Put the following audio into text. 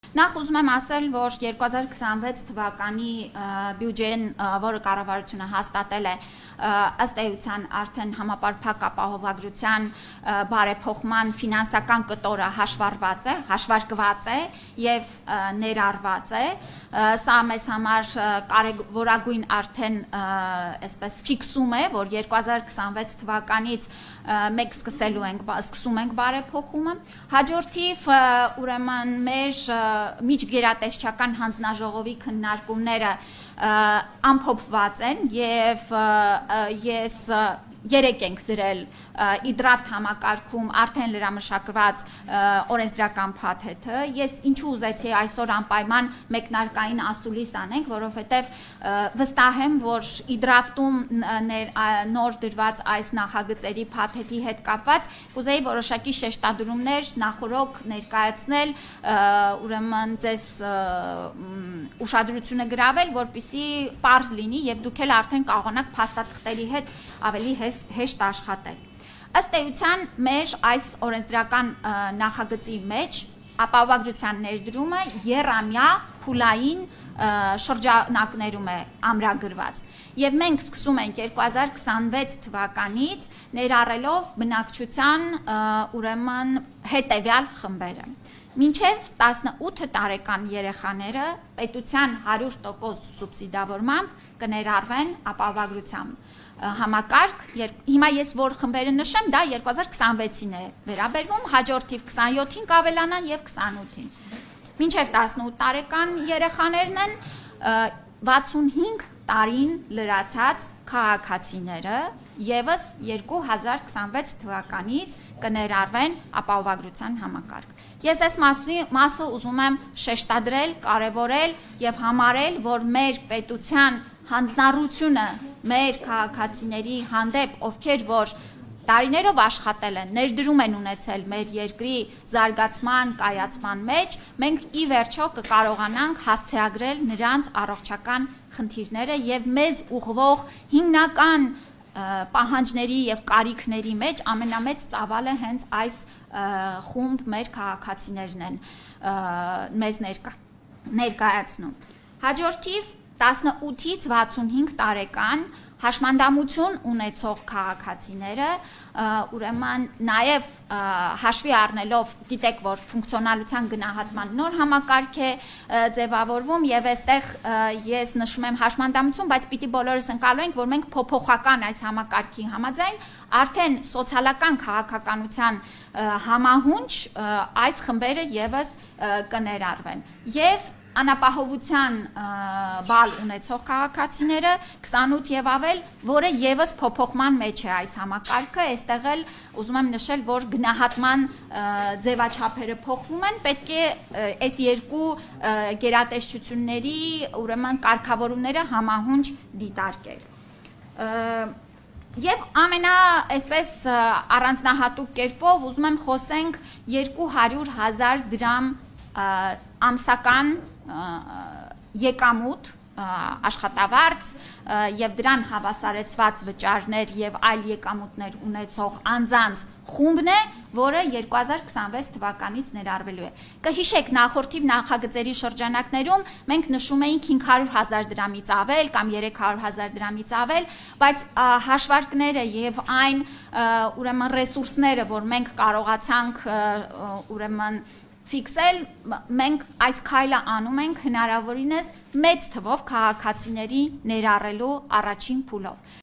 Նախ ուզում եմ ասել, որ 2026 թվականի բյուջեն, որը կառավարությունը հաստատել է, ըստ էության արդեն համապարփակ ապահովագրության բարեփոխման ֆինանսական կտորը հաշվարկված է եւ ներառված է։ Սա մեզ համար կարևորագույն արդեն այսպես ֆիքսում է, որ 2026 թվականից մենք սկսում ենք բարեփոխումը։ Հաջորդիվ ուրեմն մեր միջգերատեսչական հանձնաժողովի քննարկումները ամփոփված են եւ ես երեք ենք դրել իդրաֆտ համակարգում արդեն լրամշակված օրենսդրական փաթեթը։ Ես ինչու ուզեցի այսօր անպայման մեկնարկային ասուլիս անենք, որովհետեւ վստահ եմ, որ իդրաֆտում նոր դրված այս նախագծերի փաթեթի հետ կապված կուզեի որոշակի շեշտադրումներ նախորոք ներկայացնել, ուրեմն ձեզ ուշադրությունը գրավել, որպեսզի պարզ լինի եւ դուք էլ արդեն կարողանաք փաստաթղթերի հետ ավելի հեշտ աշխատել։ Ըստ էության մեր այս օրենսդրական նախագծի մեջ ապահովագրության ներդրումը եռամյա փուլային շրջանակներում է ամրագրված եւ մենք սկսում ենք 2026 թվականից ներառելով բնակչության ուրեմն հետեւյալ խմբերը մինչև 18 տարեկան երեխաները պետության 100% սուբսիդավորմամբ կներառվեն ապահովագրությամբ համակարգ, հիմա ես որ խմբերը նշեմ, դա 2026-ին է վերաբերվում, հաջորդիվ 27-ին կավելանան եւ 28-ին։ Մինչեւ 18 տարեկան երեխաներն են 65 տարին լրացած քաղաքացիները եւս 2026 թվականից կներառվեն ապահովագրության համակարգ։ Ես այս մասը ուզում եմ շեշտադրել, կարևորել եւ համարել, որ մեր պետության հանձնառությունը մեր քաղաքացիների հանդեպ, ովքեր որ տարիներով աշխատել են, ներդրում են ունեցել մեր երկրի զարգացման, կայացման մեջ, մենք ի վերջո կկարողանանք հասցեագրել նրանց առողջական խնդիրները եւ մեզ ուղղվող հիմնական պահանջների եւ կարիքների մեջ ամենամեծ ծավալը հենց այս խումբ մեր քաղաքացիներն են մեզ ներկայացնում։ Հաջորդիվ 18-ից 65 տարեկան հաշմանդամություն ունեցող քաղաքացիները ուրեմն նաև հաշվի առնելով գիտեք որ ֆունկցիոնալության գնահատման նոր համակարգ է ձևավորվում եւ այստեղ ես նշում եմ հաշմանդամություն, բայց պիտի բոլորս ընկալենք, որ մենք փոփոխական այս համակարգի համաձայն արդեն սոցիալական քաղաքականության համահունչ այս խմբերը եւս կներառվեն եւ անապահովության բալ ունեցող քաղաքացիները 28 եւ ավել, որը եւս փոփոխման մեջ է այս համակարգը, այստեղ էլ ուզում եմ նշել, որ գնահատման ձևաչափերը փոխվում են, պետք է այս երկու գերատեսչությունների ուրեմն կարգավորումները համահունչ դիտարկել։ Եվ այսպես առանձնահատուկ կերպով ուզում եմ խոսենք 200,000 դրամ ամսական եկամուտ աշխատավարձ եւ դրան հավասարեցված վճարներ եւ այլ եկամուտներ ունեցող անձանց խումբն է, որը 2026 թվականից ներառվելու է։ Կհիշեք նախորդիվ նախագծերի շրջանակներում մենք նշում էինք 500,000 դրամից ավել կամ 300,000 դրամից ավել, բայց հաշվարկները եւ այն ուրեմն ռեսուրսները, որ մենք կարողացանք ուրեմն ֆիքսել, մենք այս քայլը անում ենք հնարավորինս մեծ թվով քաղաքացիների ներառելու առաջին փուլով։